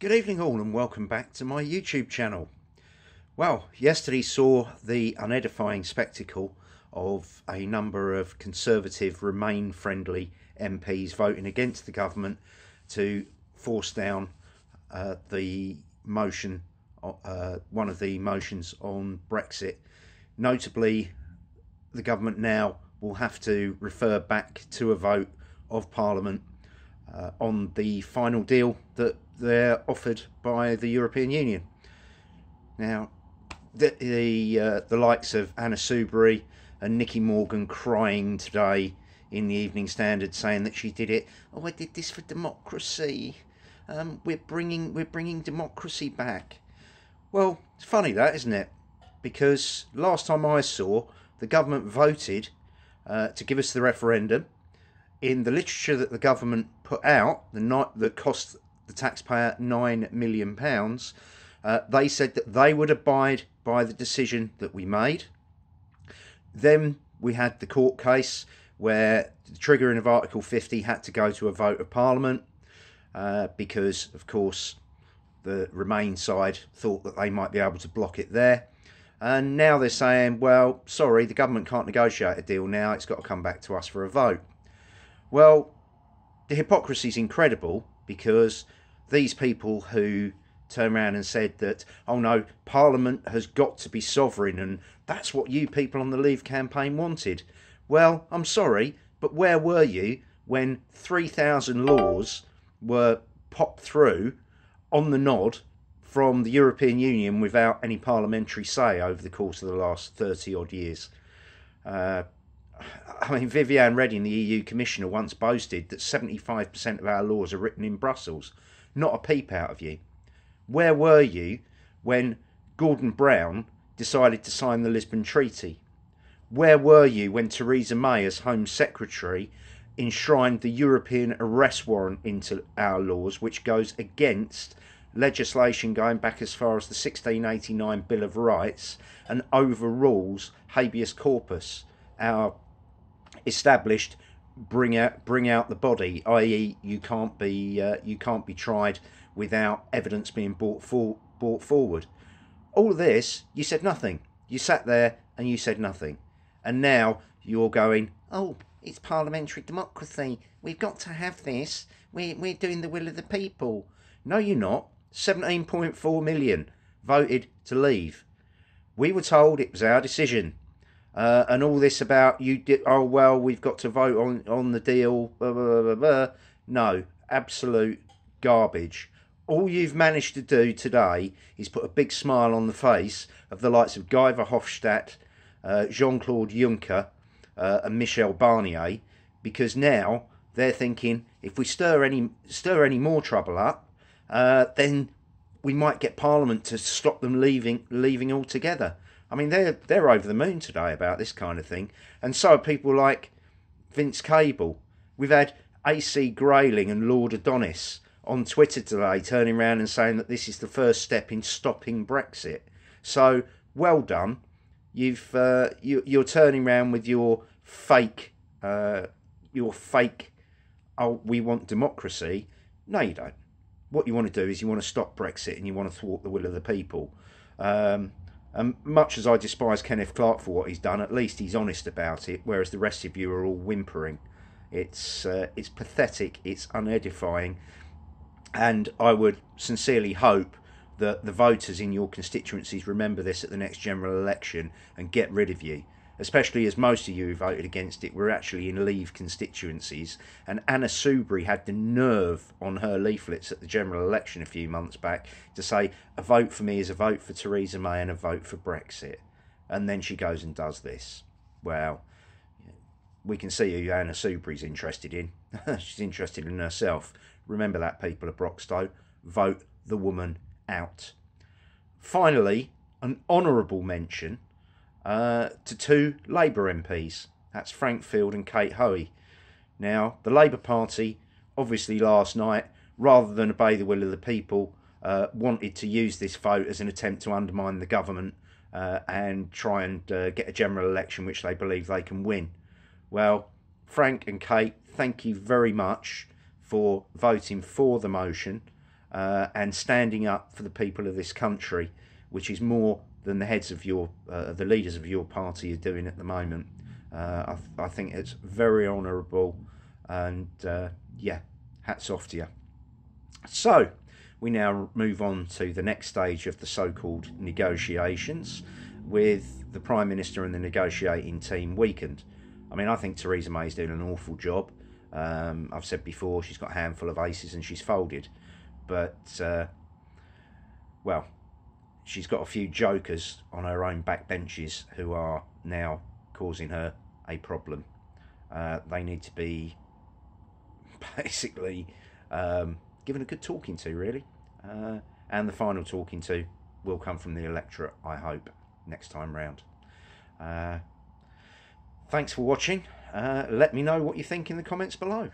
Good evening all and welcome back to my YouTube channel. Well, yesterday saw the unedifying spectacle of a number of Conservative Remain friendly MPs voting against the government to force down the motion, one of the motions on Brexit. Notably, the government now will have to refer back to a vote of Parliament on the final deal that they're offered by the European Union. Now, the likes of Anna Soubry and Nicky Morgan crying today in the Evening Standard, saying that she did it. Oh, I did this for democracy. We're bringing democracy back. Well, it's funny that, isn't it? Because last time I saw, the government voted to give us the referendum. In the literature that the government put out, that cost the taxpayer £9 million, they said that they would abide by the decision that we made. Then we had the court case where the triggering of Article 50 had to go to a vote of Parliament because, of course, the Remain side thought that they might be able to block it there. And now they're saying, well, sorry, the government can't negotiate a deal now. It's got to come back to us for a vote. Well, the hypocrisy is incredible, because these people who turned around and said that, oh no, Parliament has got to be sovereign and that's what you people on the Leave campaign wanted. Well, I'm sorry, but where were you when 3,000 laws were popped through on the nod from the European Union without any parliamentary say over the course of the last 30 odd years? I mean, Viviane Reding, the EU Commissioner, once boasted that 75% of our laws are written in Brussels. Not a peep out of you. Where were you when Gordon Brown decided to sign the Lisbon Treaty? Where were you when Theresa May, as Home Secretary, enshrined the European arrest warrant into our laws, which goes against legislation going back as far as the 1689 Bill of Rights and overrules habeas corpus, our established bring out the body, i.e. you can't be tried without evidence being brought forward. All of this, you said nothing. You sat there and you said nothing. And now you're going, oh, it's parliamentary democracy. We've got to have this. We're doing the will of the people. No, you're not. 17.4 million voted to leave. We were told it was our decision. And all this about you did, oh well, we've got to vote on the deal, blah, blah, blah, blah. No, absolute garbage. All you've managed to do today is put a big smile on the face of the likes of Guy Verhofstadt, Jean-Claude Juncker and Michel Barnier, because now they're thinking, if we stir any more trouble up, then we might get Parliament to stop them leaving altogether. I mean, they're over the moon today about this kind of thing. And so are people like Vince Cable. We've had AC Grayling and Lord Adonis on Twitter today turning around and saying that this is the first step in stopping Brexit. So, well done. You're turning around with your fake, oh, we want democracy. No, you don't. What you want to do is you want to stop Brexit and you want to thwart the will of the people. And much as I despise Kenneth Clarke for what he's done, at least he's honest about it, whereas the rest of you are all whimpering. It's pathetic, it's unedifying, and I would sincerely hope that the voters in your constituencies remember this at the next general election and get rid of you, especially as most of you who voted against it were actually in Leave constituencies. And Anna Soubry had the nerve on her leaflets at the general election a few months back to say, a vote for me is a vote for Theresa May and a vote for Brexit. And then she goes and does this. Well, we can see who Anna Soubry's interested in. She's interested in herself. Remember that, people of Broxtowe. Vote the woman out. Finally, an honourable mention to two Labour MPs. That's Frank Field and Kate Hoey. Now, the Labour Party, obviously last night, rather than obey the will of the people, wanted to use this vote as an attempt to undermine the government and try and get a general election which they believe they can win. Well, Frank and Kate, thank you very much for voting for the motion. and standing up for the people of this country, which is more than the heads of the leaders of your party are doing at the moment. I think it's very honourable, and yeah, hats off to you. So we now move on to the next stage of the so-called negotiations, with the Prime Minister and the negotiating team weakened. I mean, I think Theresa May's doing an awful job. I've said before, she's got a handful of aces and she's folded. But, well, she's got a few jokers on her own backbenches who are now causing her a problem. They need to be basically given a good talking to, really. And the final talking to will come from the electorate, I hope, next time round. Thanks for watching. Let me know what you think in the comments below.